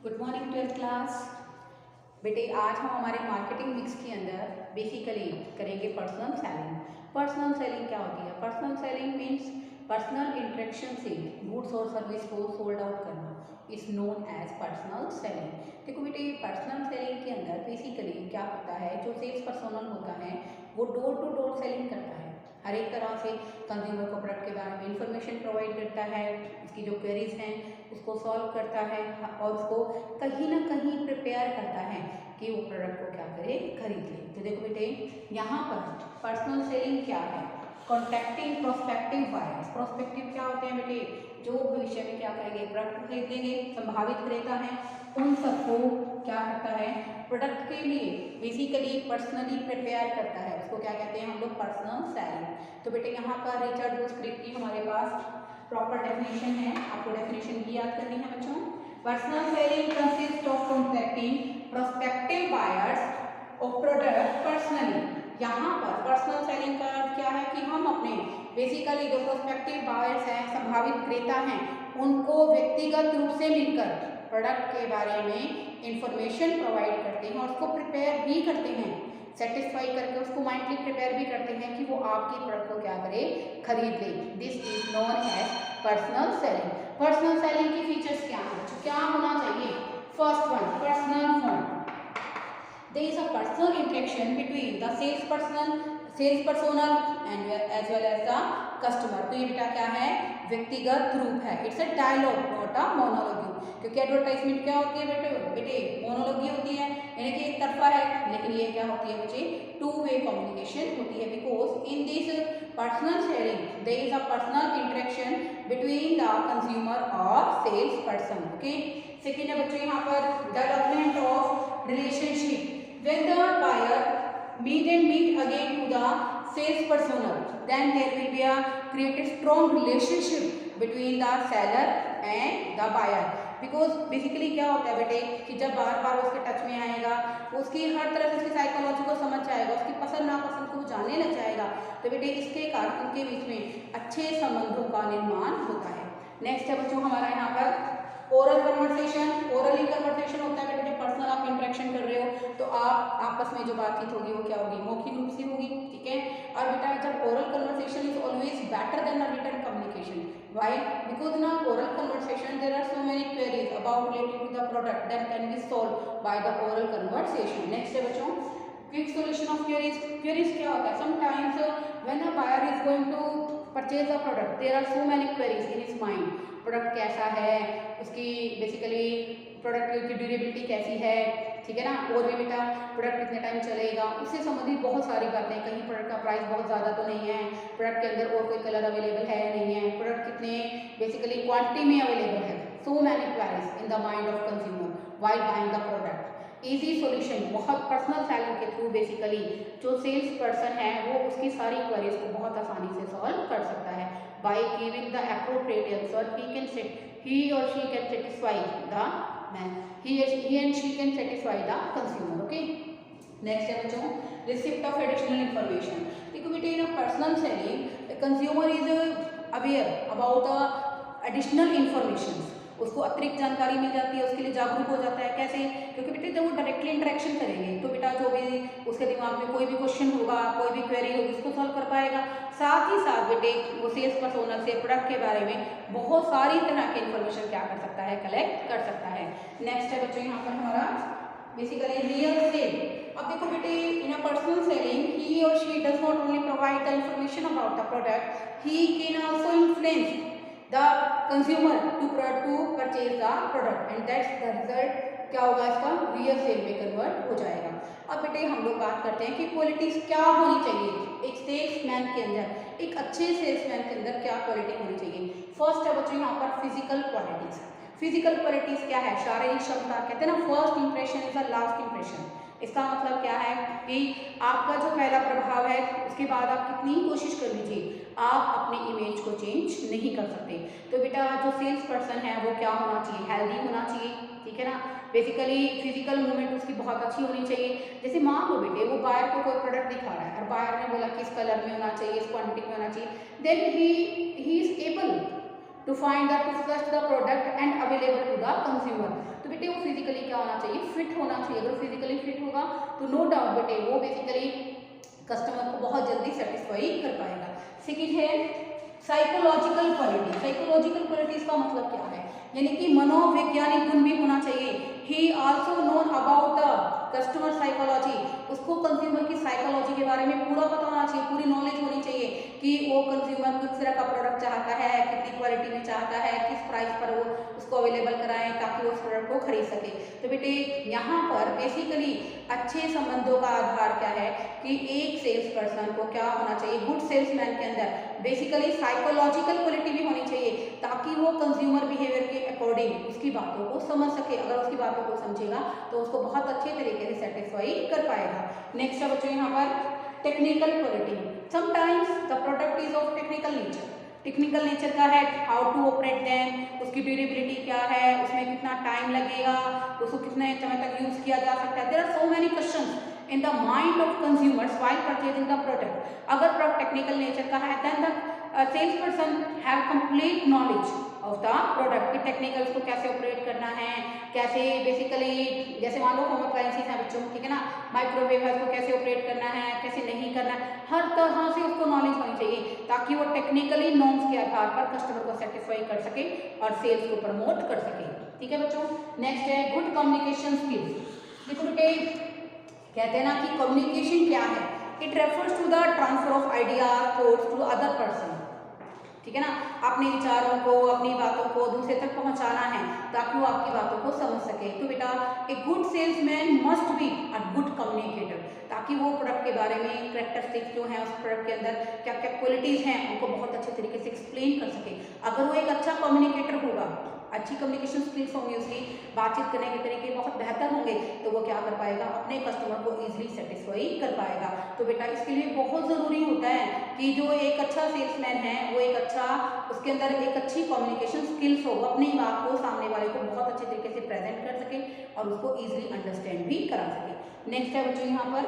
Good morning 12th class. बेटे आज हम हमारे मार्केटिंग मिक्स के अंदर बेसिकली करेंगे पर्सनल सेलिंग। पर्सनल सेलिंग क्या होती है? Personal selling means personal interaction से गुड्स और सर्विस को सोल्ड आउट करना is known as personal selling. देखो बेटे पर्सनल सेलिंग के अंदर बेसिकली क्या होता है, जो सेल्स पर्सनल होता है वो डोर टू डोर सेलिंग करता है, हर एक तरह से कंज्यूमर को प्रोडक्ट के बारे में इंफॉर्मेशन प्रोवाइड करता है, उसकी जो क्वेरीज हैं उसको सॉल्व करता है और उसको कहीं ना कहीं प्रिपेयर करता है कि वो प्रोडक्ट को क्या करे, खरीद ले। तो देखो बेटे यहाँ पर पर्सनल सेलिंग क्या है? Contacting prospective buyers. प्रोस्पेक्टिव क्या होते हैं बेटे? जो भविष्य में क्या करेंगे, प्रोडक्ट खरीद लेंगे, संभावित क्रेता है, उन सबको क्या करता है, प्रोडक्ट के लिए बेसिकली पर्सनली प्रिपेयर करता है, उसको क्या कहते हैं हम लोग, पर्सनल सेलिंग। तो बेटे यहाँ पर रिचर्ड ब्रूस्क्रिप्ट की हमारे पास प्रॉपर डेफिनेशन है, आपको डेफिनेशन भी याद करनी है बच्चों। Personal selling consist of contacting prospective buyers of product personally. यहाँ पर पर्सनल सेलिंग का अर्थ क्या है कि हम अपने बेसिकली जो प्रोस्पेक्टिव बायर्स हैं, संभावित क्रेता हैं, उनको व्यक्तिगत रूप से मिलकर प्रोडक्ट के बारे में इंफॉर्मेशन प्रोवाइड करते हैं और उसको प्रिपेयर भी करते हैं, सेटिस्फाई करके उसको माइंडली प्रिपेयर भी करते हैं कि वो आपके प्रोडक्ट को क्या करे, खरीद ले। This is known as personal selling. Personal selling की फीचर्स क्या हैं? क्या होना चाहिए? First one, personal fund. There is a personal interaction between the sales personnel and as well as the customer। तो ये बेटा क्या है, व्यक्तिगत रूप है। It's a dialogue not a monologue. क्योंकि एडवर्टाइजमेंट क्या होती है बेटे मोनोलॉगी होती है, यानी कि एक तरफा है, लेकिन ये क्या होती है बच्चे, टू वे कम्युनिकेशन होती है। Because in this personal sharing their is a personal interaction between the consumer और सेल्स पर्सन। ओके, सेकेंड है बच्चों यहाँ पर development of relationship. When the buyer meet again to the sales personnel, then there will be a created strong relationship between the seller and the buyer। Because basically क्या होता है बेटे कि जब बार बार उसके टच में आएगा, उसकी हर तरह से उसकी साइकोलॉजी को समझ जाएगा, उसकी पसंद नापसंद को जानने लग जाएगा, तो बेटे इसके कारण उनके बीच में अच्छे संबंधों का निर्माण होता है। नेक्स्ट है बच्चों हमारा यहाँ पर ओरल कन्वर्सेशन। ओरली कन्वर्सेशन होता है बेटे जब पर्सनल आप इंटरेक्शन कर रहे हो तो आप आपस में जो बातचीत होगी वो क्या होगी, मौखिक रूप से होगी, ठीक है। और बेटा जब oral conversation is always better than written communication. Why? Because in oral conversation there are so many queries about related to the product that can be solve by the oral conversation. Next है बच्चों quick solution of queries. Queries क्या होता है? Sometimes when a buyer is going to purchase a product there are so many queries in his mind. Product कैसा है, उसकी basically product की durability कैसी है, ठीक है ना, और भी बेटा प्रोडक्ट कितने टाइम चलेगा, उससे संबंधित बहुत सारी बातें। कहीं प्रोडक्ट का प्राइस बहुत ज़्यादा तो नहीं है, प्रोडक्ट के अंदर और कोई कलर अवेलेबल है या नहीं है, प्रोडक्ट कितने बेसिकली क्वांटिटी में अवेलेबल है। So many queries in the mind of consumer while buying the product. Easy solution, बहुत पर्सनल सेलिंग के थ्रू बेसिकली जो सेल्स पर्सन है वो उसकी सारी क्वेरीज को बहुत आसानी से सॉल्व कर सकता है। By giving the appropriate answer, he or she can satisfy the man. He and she can satisfy the consumer. Okay. Next है बच्चों receipt of additional information। देखो बेटे in a personal selling, the consumer is aware about the additional information। उसको अतिरिक्त जानकारी मिल जाती है, उसके लिए जागरूक हो जाता है। कैसे? क्योंकि बेटे जब वो डायरेक्टली इंटरेक्शन करेंगे तो बेटा जो भी उसके दिमाग में कोई भी क्वेश्चन होगा, कोई भी क्वेरी होगी, उसको सॉल्व कर पाएगा। साथ ही साथ बेटे वो सेल्स पर्सोनल से प्रोडक्ट के बारे में बहुत सारी तरह के इन्फॉर्मेशन क्या कर सकता है, कलेक्ट कर सकता है। नेक्स्ट है बच्चों यहाँ पर हमारा बेसिकली रियल सेल। अब देखो बेटे इन अ पर्सनल सेलिंग ही और she does not only provide the information about the product, he can also influence the consumer to purchase the product and that's the result क्या होगा इसका, रियल सेल में convert हो जाएगा। अब बेटे हम लोग बात करते हैं कि क्वालिटीज क्या होनी चाहिए एक सेल्समैन के अंदर, एक अच्छे सेल्समैन के अंदर क्या क्वालिटी होनी चाहिए। फर्स्ट है बच्चों यहाँ पर फिजिकल क्वालिटीज। फिजिकल क्वालिटीज क्या है? शारीरिक क्षमता। कहते हैं ना first impression is the last impression. इसका मतलब क्या है कि आपका जो पहला प्रभाव है उसके बाद आप कितनी कोशिश कर लीजिए आप अपनी इमेज को चेंज नहीं कर सकते। तो बेटा जो सेल्स पर्सन है वो क्या होना चाहिए, हेल्दी होना चाहिए, ठीक है ना। बेसिकली फिजिकल मूवमेंट उसकी बहुत अच्छी होनी चाहिए। जैसे मान लो बेटे वो बायर को कोई प्रोडक्ट दिखा रहा है और बायर ने बोला किस कलर में होना चाहिए, इस क्वांटिटी में होना चाहिए, then he is able to find the to search the product and available to the consumer. तो बेटे वो फिजिकली क्या होना चाहिए, फिट होना चाहिए। अगर फिजिकली फिट होगा तो नो डाउट बेटे वो बेसिकली कस्टमर को बहुत जल्दी सेटिस्फाई कर पाएगा। सेकेंड है साइकोलॉजिकल क्वालिटी। साइकोलॉजिकल क्वालिटीज का मतलब क्या है, यानी कि मनोवैज्ञानिक गुण भी होना चाहिए। ही also known about the customer psychology, उसको कंज्यूमर की साइकोलॉजी के बारे में पूरा पता होना चाहिए, पूरी नॉलेज होनी चाहिए कि वो कंज्यूमर किस तरह का प्रोडक्ट चाहता है, कितनी क्वालिटी में चाहता है, किस प्राइस पर वो उसको अवेलेबल कराएं ताकि वो उस प्रोडक्ट को खरीद सके। तो बेटे यहाँ पर बेसिकली अच्छे संबंधों का आधार क्या है कि एक सेल्स पर्सन को क्या होना चाहिए, गुड सेल्समैन के अंदर बेसिकली साइकोलॉजिकल क्वालिटी भी होनी चाहिए ताकि वो कंज्यूमर बिहेवियर के अकॉर्डिंग उसकी बातों को समझ सके। अगर उसकी बातों को समझेगा तो उसको बहुत अच्छे तरीके से सेटिस्फाई कर पाएगा। नेक्स्ट है बच्चों यहाँ पर technical quality. Sometimes the product is of technical nature. Technical nature का है, हाउ टू ऑपरेट देम, उसकी ड्यूरेबिलिटी क्या है, उसमें कितना टाइम लगेगा, उसको कितने समय तक यूज किया जा सकता है। There are so many questions in the mind of consumers while purchasing the product. अगर प्रोडक्ट टेक्निकल नेचर का है then the sales person have complete knowledge of the product कि टेक्निकल्स को कैसे ऑपरेट करना है, कैसे बेसिकली जैसे मान लो होम अप्लायंसेस हैं बच्चों, ठीक है ना, माइक्रोवेव है उसको कैसे ऑपरेट करना है, कैसे नहीं करना है, हर तरह से उसको नॉलेज होनी चाहिए ताकि वो टेक्निकली नॉर्म्स के आधार पर कस्टमर को सेटिस्फाई कर सके और सेल्स को प्रमोट कर सके। ठीक है बच्चों। नेक्स्ट है गुड कम्युनिकेशन स्किल्स। देखो बेटे कहते हैं ना कि कम्युनिकेशन क्या है, it refers to the transfer of ideas thoughts to other person. ठीक है ना, अपने विचारों को अपनी बातों को दूसरे तक पहुंचाना है ताकि वो आपकी बातों को समझ सके। तो बेटा ए good salesman must be a good communicator ताकि वो प्रोडक्ट के बारे में कैरेक्टरिस्टिक्स जो हैं उस प्रोडक्ट के अंदर क्या क्या क्वालिटीज़ हैं उनको बहुत अच्छे तरीके से एक्सप्लेन कर सके। अगर वो एक अच्छा कम्युनिकेटर होगा, अच्छी कम्युनिकेशन स्किल्स होंगी, उसकी बातचीत करने के तरीके बहुत बेहतर होंगे तो वो क्या कर पाएगा, अपने कस्टमर को इजीली सेटिस्फाई कर पाएगा। तो बेटा इसके लिए बहुत ज़रूरी होता है कि जो एक अच्छा सेल्समैन है वो एक अच्छा उसके अंदर एक अच्छी कम्युनिकेशन स्किल्स हो, अपनी बात को सामने वाले को बहुत अच्छे तरीके से प्रेजेंट कर सके और उसको ईजिली अंडरस्टैंड भी करा सके। नेक्स्ट है बच्चों यहाँ पर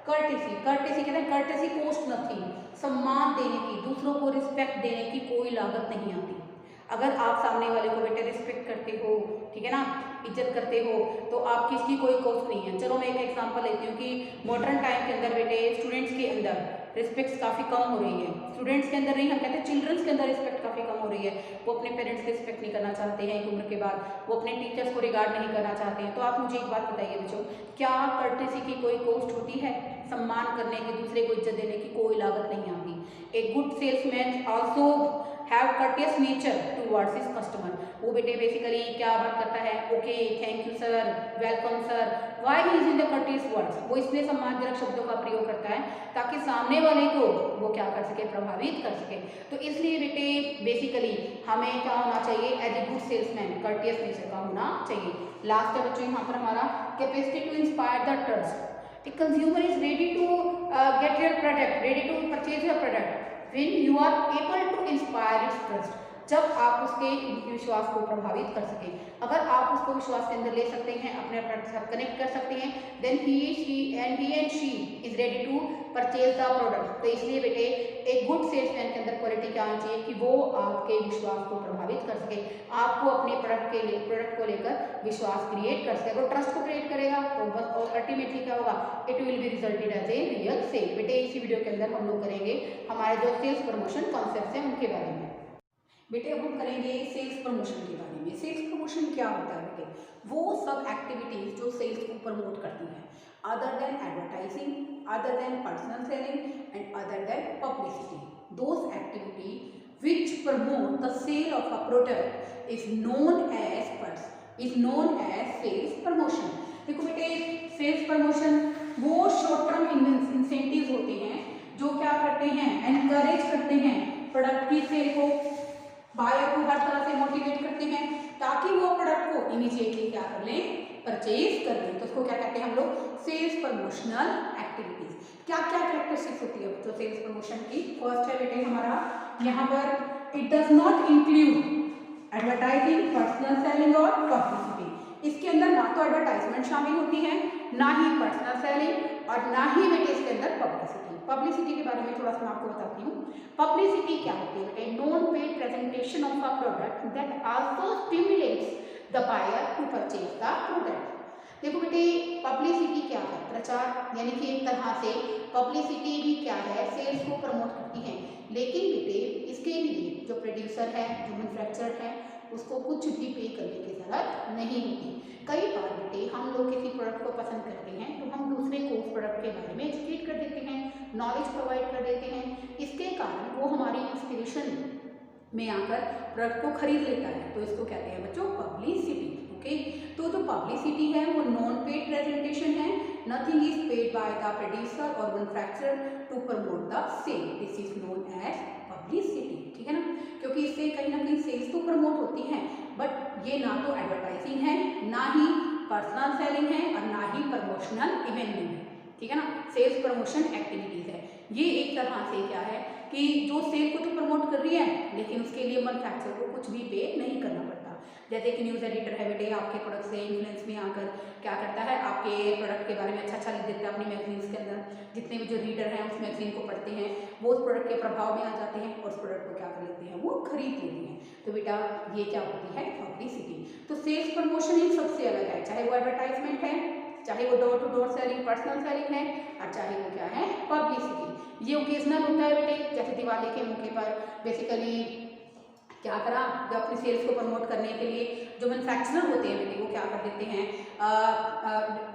कर्टेसी। कर्टेसी कहते हैं कर्टेसी कॉस्ट नथिंग, सम्मान देने की, दूसरों को रिस्पेक्ट देने की कोई लागत नहीं आती। अगर आप सामने वाले को बेटे रिस्पेक्ट करते हो, ठीक है ना, इज्जत करते हो तो आपकी इसकी कोई कॉस्ट नहीं है। चलो मैं एक एग्जांपल लेती हूँ कि मॉडर्न टाइम के अंदर बेटे स्टूडेंट्स के अंदर रिस्पेक्ट काफ़ी कम हो रही है। स्टूडेंट्स के अंदर नहीं, हम कहते हैं चिल्ड्रंस के अंदर रिस्पेक्ट काफ़ी कम हो रही है। वो अपने पेरेंट्स की रिस्पेक्ट नहीं करना चाहते हैं एक उम्र के बाद, वो अपने टीचर्स को रिगार्ड नहीं करना चाहते हैं। तो आप मुझे एक बात बताइए बच्चों, क्या कर्टेसी की कोई कॉस्ट होती है? सम्मान करने की, दूसरे को इज्जत देने की कोई लागत नहीं आती। एक good salesman also have courteous nature towards his customer. वो बेटे बेसिकली क्या बात करता है, okay thank you sir, welcome sir, why he is in the courteous words. वो इसलिए सम्मानजनक शब्दों का प्रयोग करता है ताकि सामने वाले को वो क्या कर सके, प्रभावित कर सके। तो इसलिए बेटे बेसिकली हमें क्या होना चाहिए, as a good salesman courteous nature का होना चाहिए। लास्ट है बच्चों यहाँ पर हमारा capacity to inspire the trust. The consumer is ready to get your product, ready to purchase your product when you are able to inspire its trust. जब आप उसके विश्वास को प्रभावित कर सकें, अगर आप उसको विश्वास के अंदर ले सकते हैं, अपने प्रोडक्ट के साथ कनेक्ट कर सकते हैं, then he and she is ready to purchase the product। तो इसलिए बेटे एक गुड सेल्समैन के अंदर क्वालिटी क्या होनी चाहिए कि वो आपके विश्वास को प्रभावित कर सके, आपको अपने प्रोडक्ट को लेकर विश्वास क्रिएट कर सके। अगर ट्रस्ट को क्रिएट करेगा तो बस अल्टीमेटली क्या होगा, it will be resulted as a real sale. बेटे इसी वीडियो के अंदर हम लोग करेंगे हमारे जो सेल्स प्रमोशन कॉन्सेप्ट हैं उनके बारे में। बेटे अब हम करेंगे सेल्स प्रमोशन के बारे में। सेल्स प्रमोशन क्या होता है बेटे, वो सब एक्टिविटीज जो सेल्स को प्रमोट करती हैं, other than advertising, other than personal selling and other than publicity, those activity which promote the sale of a product is known as sales promotion। देखो बेटे सेल्स प्रमोशन वो शॉर्ट टर्म इंसेंटिव्स होते हैं जो क्या करते हैं, एनकरेज करते हैं प्रोडक्ट की सेल को, बायर को हर तरह से मोटिवेट करते हैं ताकि वो प्रोडक्ट को इमीडिएटली क्या कर लें, परचेज कर लें। तो उसको क्या कहते हैं हम लोग, सेल्स प्रमोशनल एक्टिविटीज। क्या क्या कैरेक्टरिस्टिक्स होती है बच्चों सेल्स प्रमोशन की? फर्स्ट है बेटे हमारा यहाँ पर it does not include advertising, personal selling और पब्लिसिटी। इसके अंदर ना तो एडवर्टाइजमेंट शामिल होती है, ना ही पर्सनल सेलिंग और ना ही बेटे इसके अंदर पब्लिसिटी। पब्लिसिटी के बारे में थोड़ा सा मैं आपको बताती हूँ। पब्लिसिटी क्या होती है बेटे? Non paid presentation of a product that also stimulates the buyer to purchase the product. देखो बेटे पब्लिसिटी क्या है? प्रचार, यानी कि एक तरह से पब्लिसिटी भी क्या है? सेल्स को प्रमोट करती है। लेकिन बेटे इसके लिए जो प्रोड्यूसर है, जो मैन्युफैक्चरर है, उसको कुछ भी पे करने की जरूरत नहीं होती। कई बार बेटे हम लोग किसी प्रोडक्ट को पसंद करते हैं तो हम दूसरे को उस प्रोडक्ट के बारे में एजुकेट कर देते हैं, नॉलेज प्रोवाइड कर देते हैं। इसके कारण वो हमारी इंस्पिरेशन में आकर प्रोडक्ट को खरीद लेता है। तो इसको कहते हैं बच्चों पब्लिसिटी। ओके, तो जो पब्लिसिटी है वो नॉन पेड प्रेजेंटेशन है। Nothing is paid by the producer और manufacturer to promote the sale. This is known as publicity. ठीक है ना, क्योंकि इससे कहीं ना कहीं सेल्स तो प्रमोट होती है, बट ये ना तो एडवर्टाइजिंग है, ना ही पर्सनल सेलिंग है और ना ही प्रमोशनल इवेंटिंग है। ठीक है ना, सेल्स प्रमोशन एक्टिविटीज है। ये एक तरह से क्या है कि जो सेल को तो प्रमोट कर रही है, लेकिन उसके लिए मैन्युफैक्चरर को कुछ भी पे नहीं करना पड़ता। जैसे कि न्यूज़ एडिटर है बेटे, आपके प्रोडक्ट से इन्फ्लुएंस में आकर क्या करता है, आपके प्रोडक्ट के बारे में अच्छा लिख देता है अपनी मैगजीन्स के अंदर। जितने भी जो रीडर हैं उस मैगजीन को पढ़ते हैं, वो उस प्रोडक्ट के प्रभाव में आ जाते हैं और उस प्रोडक्ट को क्या कर लेते हैं, वो खरीद लेते हैं। तो बेटा ये क्या होती है? पब्लिसिटी। तो सेल्स प्रमोशन इन सबसे अलग है, चाहे वो एडवर्टाइजमेंट है, चाहे वो door to door selling, personal selling है, और चाहे वो क्या है, पब्लिसिटी। ये ओकेजनल होता है बेटे, जैसे दिवाली के मौके पर बेसिकली क्या करा, जो अपनी सेल्स को प्रमोट करने के लिए जो मैन्युफैक्चरर होते हैं बेटे वो क्या कर देते हैं,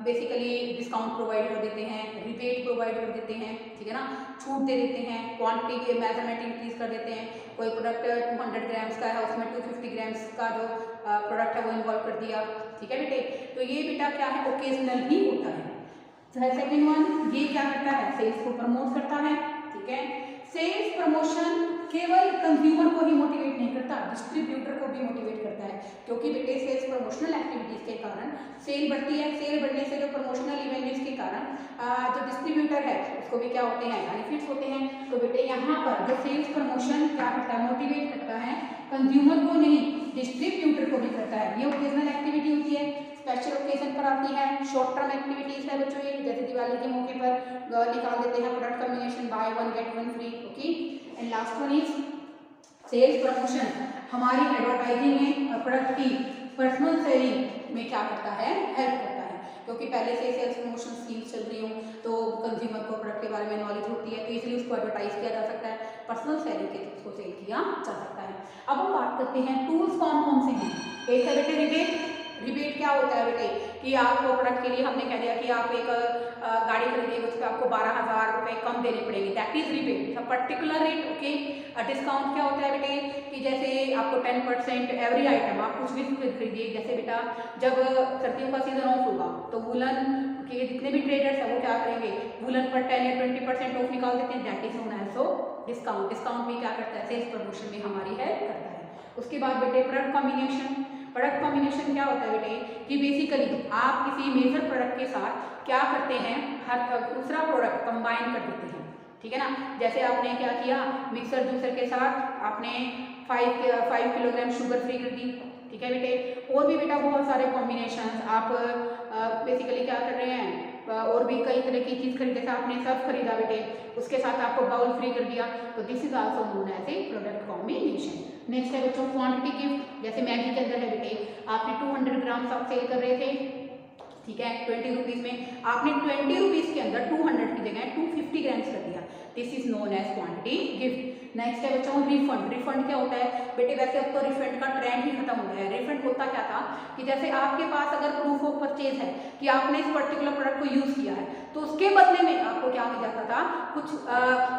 बेसिकली डिस्काउंट प्रोवाइड कर देते हैं, रिबेट प्रोवाइड कर देते हैं। ठीक है ना, छूट दे देते हैं, क्वांटिटी के मेजरमेंट इंक्रीज कर देते हैं। कोई प्रोडक्ट 200 ग्राम्स का है, उसमें 250 ग्राम्स का जो प्रोडक्ट है वो इन्वॉल्व कर दिया। ठीक है बेटे, तो ये बेटा क्या है, ओकेजनल ही होता है। सेकेंड वन, ये क्या करता है, सेल्स को प्रमोट करता है। ठीक है, सेल्स प्रमोशन केवल कंज्यूमर को ही मोटिवेट नहीं करता, डिस्ट्रीब्यूटर को भी मोटिवेट करता है। क्योंकि बेटे सेल्स प्रमोशनल एक्टिविटीज के कारण सेल बढ़ती है, सेल बढ़ने से जो प्रमोशनल इवेंट्स के कारण जो डिस्ट्रीब्यूटर है उसको भी क्या होते हैं, बेनिफिट्स होते हैं। तो बेटे यहाँ पर जो सेल्स प्रमोशन क्या करता है, मोटिवेट करता है, कंज्यूमर को नहीं डिस्ट्रीब्यूटर को भी करता है। ये ओकेजनल एक्टिविटी होती है, स्पेशल ओकेजन पर आती है। शॉर्ट टर्म एक्टिविटीज है बच्चों, ये जैसे दिवाली के मौके पर निकाल देते हैं product combination, buy one get one free. Okay, and last one is sales promotion हमारी एडवर्टाइजिंग में प्रोडक्ट की पर्सनल सेलिंग में क्या करता है, हेल्प करता है। क्योंकि पहले से सेल्स प्रमोशन स्कीम्स चल रही हो तो कंज्यूमर को प्रोडक्ट के बारे में नॉलेज होती है, तो इसलिए उसको एडवर्टाइज किया जा सकता है, पर्सनल सेलिंग के थ्रू उसको सेल किया जा सकता है। अब हम बात करते हैं टूल्स कौन कौन से हैं। एक है बेटे रिबेट। रिबेट क्या होता है बेटे कि आपको प्रोडक्ट के लिए हमने कह दिया कि आप एक गाड़ी खरीदेंगे उस पर आपको 12,000 रुपये कम देने पड़ेंगे, that is rebate, particular rate. Okay, discount क्या होता है बेटे कि जैसे आपको 10% एवरी आइटम, आप कुछ भी खरीदिए, जैसे बेटा जब सर्दियों का सीजन ऑफ होगा तो वुलन के जितने भी ट्रेडर्स हैं वो क्या करेंगे, वुलन पर 10 या 20% ऑफ निकाल देते हैं, that is known as so discount. Discount भी क्या करता है, सेल्स प्रमोशन में हमारी हेल्प करता है। उसके बाद बेटे प्रोडक्ट कॉम्बिनेशन। प्रोडक्ट कॉम्बिनेशन क्या होता है बेटे कि बेसिकली आप किसी मेजर प्रोडक्ट के साथ क्या करते हैं, हर दूसरा प्रोडक्ट कंबाइन कर देते हैं। ठीक है ना, जैसे आपने क्या किया, मिक्सर जूसर के साथ आपने 5 किलोग्राम शुगर फ्री कर दी। ठीक है बेटे, और भी बेटा बहुत सारे कॉम्बिनेशन आप बेसिकली क्या कर रहे हैं, और भी कई तरह की चीज़ खरीदे, आपने सर्फ खरीदा बेटे, उसके साथ आपको बाउल फ्री कर दिया, तो this is also known as a product combination. Next है बच्चों क्वांटिटी गिफ्ट। जैसे मैगी के अंदर है बेटे, आपने 200 ग्राम आप सेल कर रहे थे, ठीक है, 20 रुपीज़ में, आपने 20 रुपीज़ के अंदर 200 की जगह 250 ग्राम्स कर दिया, this is known as quantity gift. Next है बच्चों रिफंड। रिफंड क्या होता है बेटे, वैसे अब तो रिफंड का ट्रेंड ही खत्म हो गया है। रिफंड होता क्या था कि जैसे आपके पास अगर प्रूफ ऑफ परचेज है कि आपने इस पर्टिकुलर प्रोडक्ट को यूज़ किया है, तो उसके बदले में आपको क्या मिल जाता था, कुछ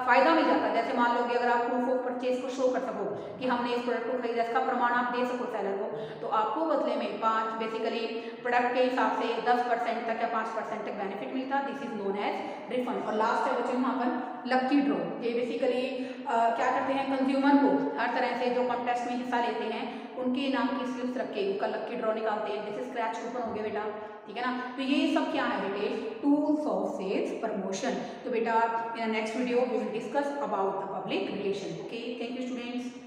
फायदा मिल जाता। जैसे मान लो कि अगर आप प्रूफ ऑफ परचेज को शो कर सको कि हमने इस प्रोडक्ट को खरीदा, इसका प्रमाण आप दे सको सेलर को, तो आपको बदले में 5 बेसिकली प्रोडक्ट के हिसाब से 10% तक या 5% तक बेनिफिट मिलता। This is known as refund. और लास्ट है बच्चों यहाँ पर लकी ड्रॉ। ये बेसिकली क्या करते हैं, कंज्यूमर को हर तरह से जो कॉन्टेस्ट में हिस्सा लेते हैं उनके नाम की स्लिप्स रख के उनका लकी ड्रॉ निकालते हैं, जैसे स्क्रैच कूपन हो गया बेटा। ठीक है ना, तो ये सब क्या है बेटे, टूल्स ऑफ सेल्स प्रमोशन। तो बेटा in next video we will discuss about the public relation. Okay, thank you students.